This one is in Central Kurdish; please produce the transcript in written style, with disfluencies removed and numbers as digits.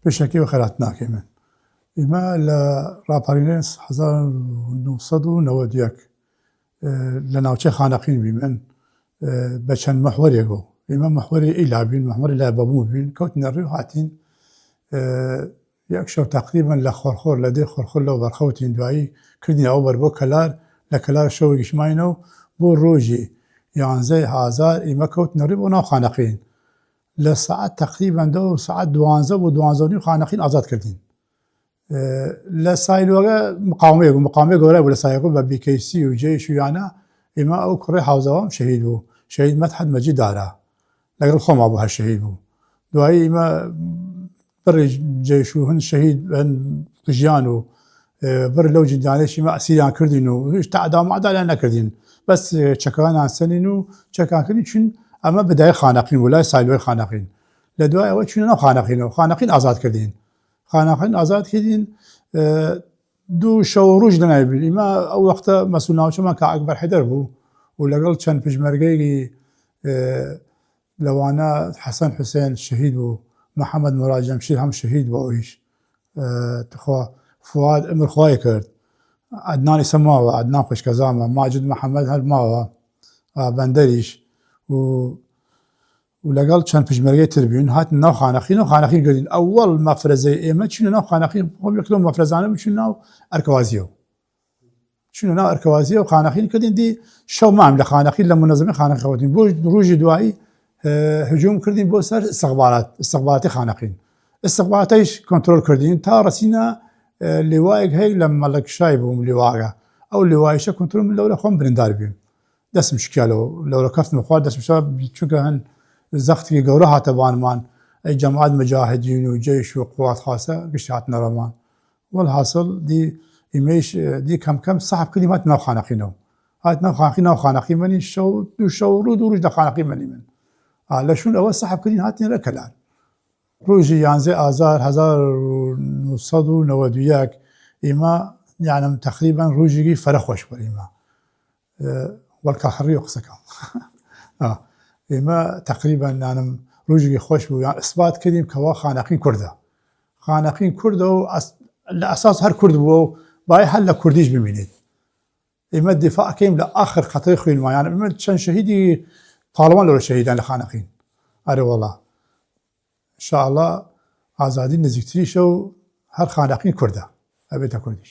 پێشەکەی خەرات ناکەی من ئێمە لە ڕاپەڕینەی 1990 لە ناوچەی خانەقین بووین من بە چەند مەحوەرێک بوو ئێمە مەحوەری ئیلا بین مەحوەری لای بەبوو بین کەوتنە ڕێ و هاتین یەک شەو تەقریبەن لە خۆرخۆر لە دێ خۆرخۆر لەو بەرخەوتین دوایی کردین ئەو بەر بۆ کەلار لە کەلار شەوێکیشماینەوە بۆ ڕۆژی 11 هازار ئێمە کەوتنە ڕێ بۆ ناو خانەقین لە سەعات تەقریبەن دە سەعات 12 بۆ 12 خانەقین ئازاد کردین لە سایلۆگە مقامەیە گەورە بوو لە سایەکە بە بیکەیسی و جێی شویانە ئێمە ئەو کوڕی حوزەوەم شەهید بوو شەهید مەدحەت مەجید دارا لەگەڵ خۆما بوو هەر شەهید بوو دوایی ئێمە بڕی جێش و هەند شەهید قژیان و بڕ لەو جندانێکی مە ئەسیریان کردین و هیچ تەعدامەعدالیان نەکردین بەس چەکەکانیان سەنین و چەکانکردین چون ئەمە بەدای خانەقین بوو لای سایلۆی خانەقین لە دوای ئەوە چوونە ناو خانەقینەوە خانەقین ئازاد کردین خانەقین ئازاد کردین دوو شەو ڕۆژ لەنای بین ئێمە ئەو وەختە مەسوول ناوچەمان کە ئەکبەر حەیدەر بوو و لەگەڵ چەند پژمەرگەی لەوانە حەسەن حوسێن شەهید بوو محەممەد موراد جەمشید هەم شەهید بوو ئەویش تخوا فواد ئەمر خوای کرد عەدنانی سە ماوە عەدنان خوشکەزامە ماجد محەممەد هەر ماوە بەندەریش و لەگەڵ چەند پژمەرگەی تر بووین هاتن ناو خانەقین و خانەقین کردین ئەوەڵ مەفرەزەی ئێمە چوونە ناو خانەقین خۆم یەک لەو مەفرەزانە بچوون ناو ئەرکەوازیەوە چوونە ناو ئەرکەوازیە و خانەقین کردین دی شەو مام لە خانەقین لە منەزەمی خانەقین خەوتین بۆ ڕۆژی دوایی هجووم کردین بۆ سەر ئستیخباراتی خانەقین ئستیخباراتیش کۆنترۆل کردین تا ڕەچینە لێوایەک هەیە لە مەلەکشای بووم لێواگە ئەو لێوایشە کۆنترۆل من لەورە خۆم بریندار بوویم دەستم شکیالەوە لەورە کەفتم خوارد دەستم شا چونکە هەن زەختی گەورە هاتە بانمان ئەی جەماعەت مجاهدین و جێش و قوات خاسە گشتی هاتنە ڕەمان وەڵحاسڵ دی ئێمەیش دی کەم کەم سەحب کردیم هات ناو خانەقینەوە هات ناو خانەقی منی شەو دوو شەو ڕوو دوو ڕۆژ لە خانەقی منی من لە شوون ئەوە سەحب کردین هاتین لە کەلار ڕۆژی 11 ئازار 1991 ئێمە یانم تەقریبەن ڕۆژێکی فەرەخۆش بوو ئێمە وەڵکە هەڕی و قسەکەم ئێمە تەقریبەن نانم ڕۆژێکی خۆش بوو یان ئیسبات کردیم کەوا خانەقین کوردە خانەقین کوردە و لە ئەساس هەر کورد بووە و باید هەر لە کوردیش ببینێت ئێمە دیفاعکەیم لە ئاخر خەتەی خوێنمایان ئێمە چەند شەهیدی پاڵەوان لەوە شەهیدان لە خانەقین ئەرێ وەڵا ئینشاءڵڵا ئازادی نزیکتریشە و هەر خانەقین کوردە ئەبێتە کوردیش